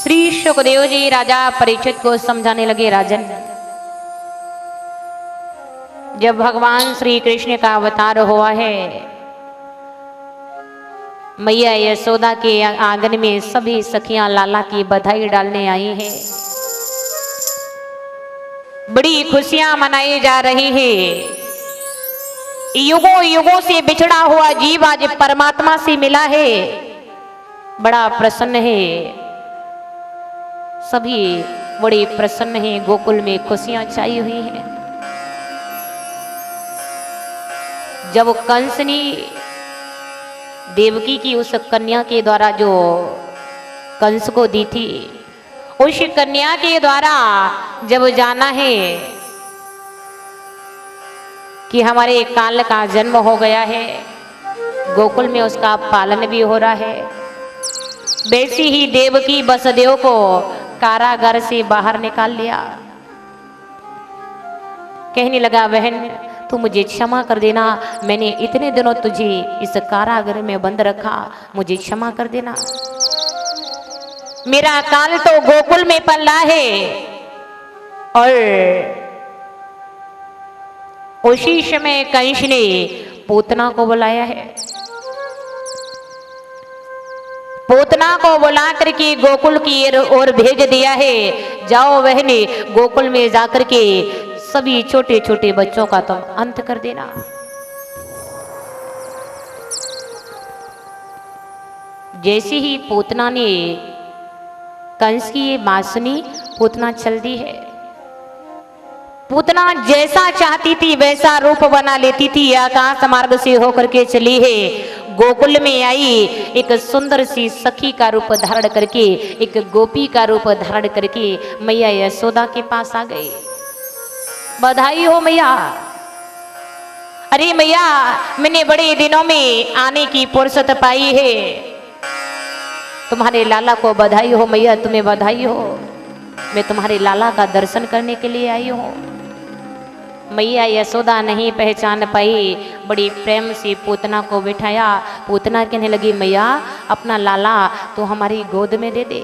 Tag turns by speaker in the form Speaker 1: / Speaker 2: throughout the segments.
Speaker 1: श्री सुखदेव जी राजा परीक्षित को समझाने लगे, राजन जब भगवान श्री कृष्ण का अवतार हुआ है, मैया यशोदा के आंगन में सभी सखियां लाला की बधाई डालने आई हैं। बड़ी खुशियां मनाई जा रही है। युगों युगों से बिछड़ा हुआ जीव आज परमात्मा से मिला है, बड़ा प्रसन्न है। सभी बड़े प्रसन्न हैं। गोकुल में खुशियां छाई हुई हैं। जब कंस ने देवकी की उस कन्या के द्वारा जो कंस को दी थी, उस कन्या के द्वारा जब जाना है कि हमारे काल का जन्म हो गया है, गोकुल में उसका पालन भी हो रहा है, वैसी ही देवकी वसुदेव को कारागार से बाहर निकाल लिया। कहने लगा, बहन तू मुझे क्षमा कर देना, मैंने इतने दिनों तुझे इस कारागार में बंद रखा, मुझे क्षमा कर देना। मेरा काल तो गोकुल में पल्ला है। और उसी समय कंस ने पूतना को बुलाया है। पूतना को बुला करके गोकुल की ओर भेज दिया है। जाओ बहने, गोकुल में जाकर के सभी छोटे छोटे बच्चों का तुम अंत कर देना। जैसे ही पूतना ने कंस की ये बात सुनी, पूतना चल दी है। पूतना जैसा चाहती थी वैसा रूप बना लेती थी। आकाश मार्ग से होकर के चली है, गोकुल में आई, एक सुंदर सी सखी का रूप धारण करके, एक गोपी का रूप धारण करके मैया यशोदा के पास आ गई। बधाई हो मैया। अरे मैया, मैंने बड़े दिनों में आने की फुर्सत पाई है। तुम्हारे लाला को बधाई हो मैया, तुम्हें बधाई हो। मैं तुम्हारे लाला का दर्शन करने के लिए आई हूँ। मैया यशोदा नहीं पहचान पाई, बड़ी प्रेम से पूतना को बिठाया। पूतना कहने लगी, मैया अपना लाला तो हमारी गोद में दे दे।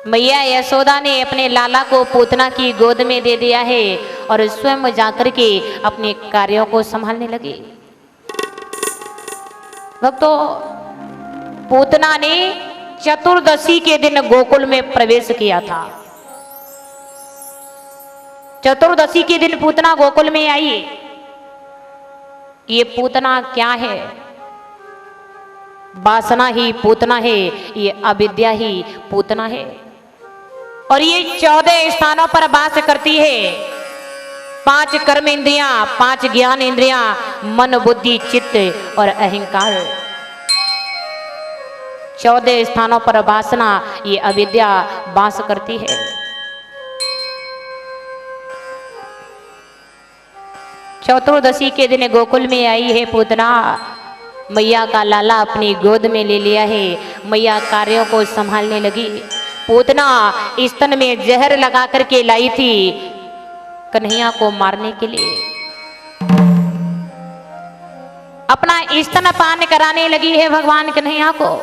Speaker 1: मैया यशोदा ने अपने लाला को पूतना की गोद में दे दिया है और स्वयं जाकर के अपने कार्यों को संभालने लगी। भक्तों, पूतना ने चतुर्दशी के दिन गोकुल में प्रवेश किया था। चतुर्दशी के दिन पूतना गोकुल में आई। ये पूतना क्या है? वासना ही पूतना है, ये अविद्या ही पूतना है। और ये 14 स्थानों पर वास करती है। 5 कर्म इंद्रियां, 5 ज्ञान इंद्रियां, मन बुद्धि चित्त और अहंकार। 14 स्थानों पर वासना, ये अविद्या वास करती है। चतुर्दशी के दिन गोकुल में आई है पूतना। मैया का लाला अपनी गोद में ले लिया है। मैया कार्यों को संभालने लगी। पूतना स्तन में जहर लगा करके लाई थी कन्हैया को मारने के लिए। अपना स्तन पान कराने लगी है भगवान कन्हैया को।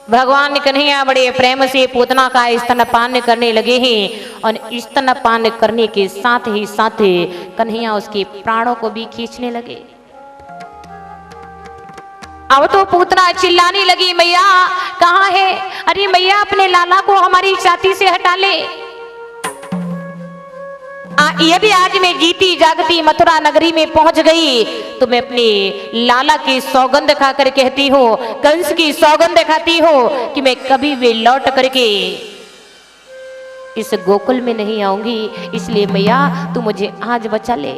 Speaker 1: भगवान कन्हैया बड़े प्रेम से पूतना का स्तन पान करने लगे हैं और स्तन पान करने के साथ ही साथ कन्हैया उसके प्राणों को भी खींचने लगे। अब तो पूतना चिल्लाने लगी, मैया कहाँ है? अरे मैया, अपने लाला को हमारी छाती से हटा ले। यदि आज मैं जीती जागती मथुरा नगरी में पहुंच गई तो मैं अपने लाला की सौगंध खाकर कहती हूँ, कंस की सौगंध खाती हूँ कि मैं कभी भी लौट करके इस गोकुल में नहीं आऊंगी। इसलिए मैया तू मुझे आज बचा ले।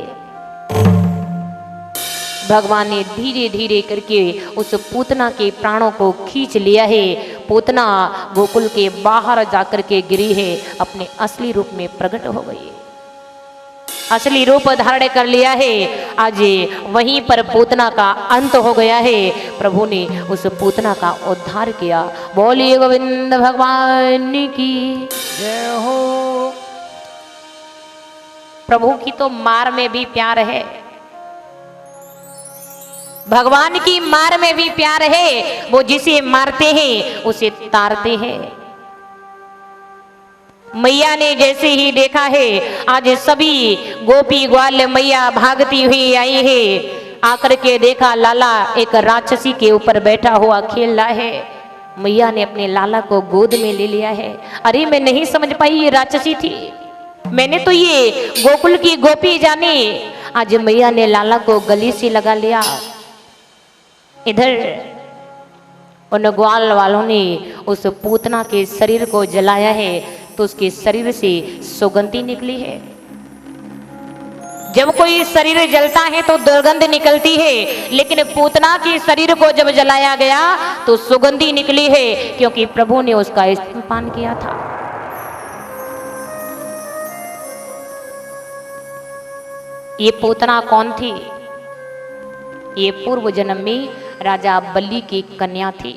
Speaker 1: भगवान ने धीरे धीरे करके उस पूतना के प्राणों को खींच लिया है। पूतना गोकुल के बाहर जाकर के गिरी है, अपने असली रूप में प्रकट हो गई, असली रूप धारण कर लिया है। आज वहीं पर पूतना का अंत हो गया है। प्रभु ने उस पूतना का उद्धार किया। बोलिए गोविंद भगवान की जय हो। प्रभु की तो मार में भी प्यार है। भगवान की मार में भी प्यार है, वो जिसे मारते हैं उसे तारते हैं। मैया ने जैसे ही देखा है, आज सभी गोपी ग्वाल मैया भागती हुई आई है, आकर के देखा लाला एक राक्षसी के ऊपर बैठा हुआ खेल रहा है। मैया ने अपने लाला को गोद में ले लिया है। अरे मैं नहीं समझ पाई ये राक्षसी थी, मैंने तो ये गोकुल की गोपी जानी। आज मैया ने लाला को गली से लगा लिया। इधर उन ग्वाल वालों ने उस पूतना के शरीर को जलाया है, तो उसके शरीर से सुगंधी निकली है। जब कोई शरीर जलता है तो दुर्गंध निकलती है, लेकिन पूतना के शरीर को जब जलाया गया तो सुगंधी निकली है, क्योंकि प्रभु ने उसका स्तनपान किया था। ये पूतना कौन थी? ये पूर्व जन्म में राजा बलि की कन्या थी।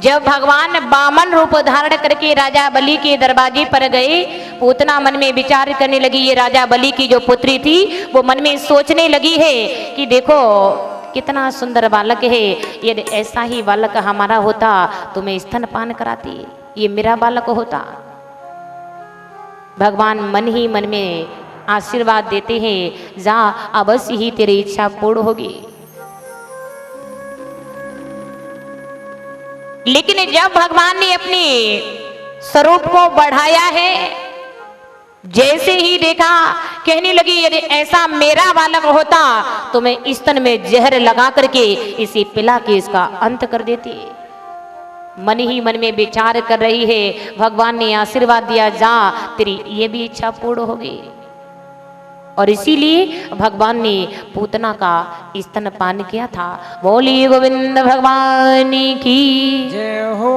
Speaker 1: जब भगवान बामन रूप धारण करके राजा बलि के दरवाजे पर गए, पूतना मन में विचार करने लगी। ये राजा बलि की जो पुत्री थी वो मन में सोचने लगी है कि देखो कितना सुंदर बालक है, यदि ऐसा ही बालक हमारा होता तो मैं स्तनपान कराती, ये मेरा बालक होता। भगवान मन ही मन में आशीर्वाद देते हैं, जा अवश्य ही तेरी इच्छा पूर्ण होगी। लेकिन जब भगवान ने अपने स्वरूप को बढ़ाया है, जैसे ही देखा कहने लगी यदि ऐसा मेरा बालक होता तो मैं स्तन में जहर लगा करके इसे पिला के इसका अंत कर देती। मन ही मन में विचार कर रही है, भगवान ने आशीर्वाद दिया, जा तेरी ये भी इच्छा पूर्ण होगी। और इसीलिए भगवान ने पूतना का स्तनपान किया था। बोली गोविंद भगवान की
Speaker 2: जय हो।